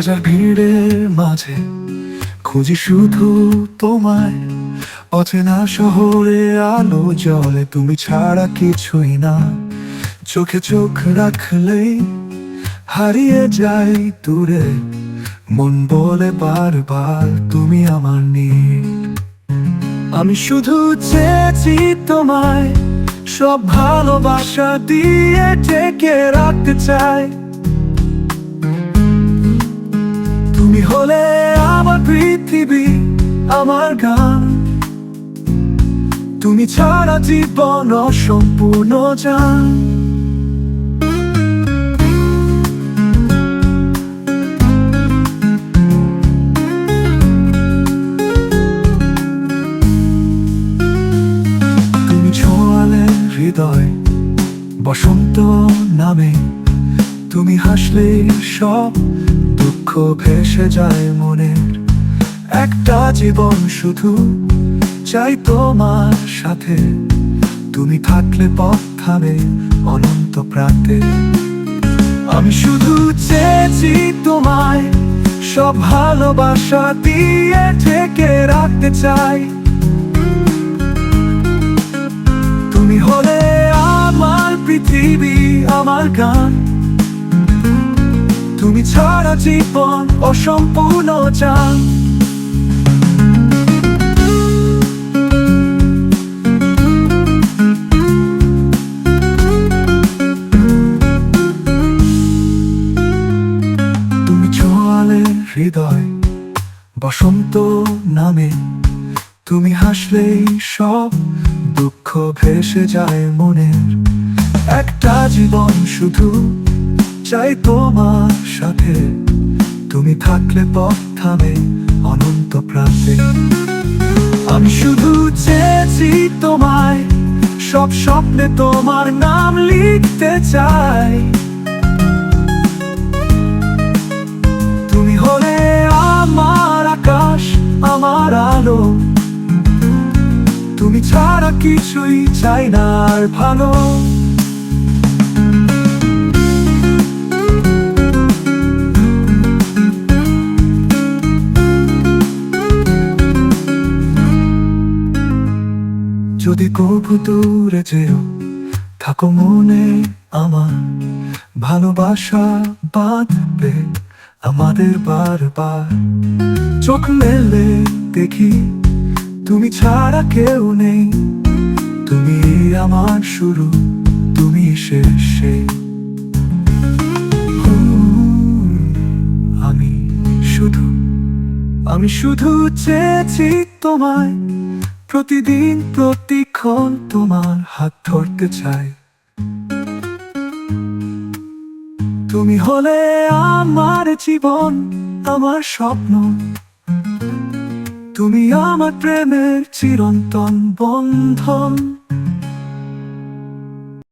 হাজার ভিড়ের মাঝে খুঁজি শুধু তোমায়। অচেনা শহরে আলো জ্বলে, তুমি ছাড়া কিছুই না। চোখে চোখ রাখলেই হারিয়ে যাই দূরে। মন বলে বারবার তুমি আমার নীড়। আমি শুধু চেয়েছি তোমায়, সব ভালোবাসা দিয়ে ঢেকে রাখতে চাই। তুমি হলে আমার পৃথিবী, আমার গান। তুমি ছাড়া জীবন অসম্পূর্ণ জান। তুমি ছোঁয়ালে হৃদয় বসন্ত নামে। তুমি হাসলে সব দুঃখ ভেসে যায় মনের। একটা জীবন শুধু চাই তোমার সাথে। তুমি থাকলে পথ থামে অনন্ত প্রান্তে। আমি শুধু চেয়েছি তোমায়, সব ভালোবাসা দিয়ে ঢেকে রাখতে চাই। তুমি হলে আমার পৃথিবী, আমার গান। তুমি ছাড়া জীবন অসম্পূর্ণ জান। তুমি ছোঁয়ালে হৃদয় বসন্ত নামে। তুমি হাসলেই সব দুঃখ ভেসে যায় মনের। একটা জীবন শুধু চাই তোমার সাথে। তুমি থাকলে পথ থামে অনন্ত প্রান্তে। আমি শুধু চেয়েছি তোমায়, সব স্বপ্নে তোমার নাম লিখতে চাই। তুমি হলে আমার আকাশ, আমার আলো। তুমি ছাড়া কিছুই চাই না আর ভালো। যদি কবু দূরে যেও, থাকো মনে আমার। ভালোবাসা বাঁধবে আমাদের বারবার। চোখ মেলে দেখি তুমি ছাড়া কেউ নেই। তুমি আমার শুরু, তুমি শেষ। আমি শুধু চেয়েছি তোমায়, প্রতিদিন প্রতিক্ষণ তোমার হাত ধরতে চাই। তুমি হলে আমার জীবন, আমার স্বপ্ন। তুমি আমার প্রেমের চিরন্তন বন্ধন।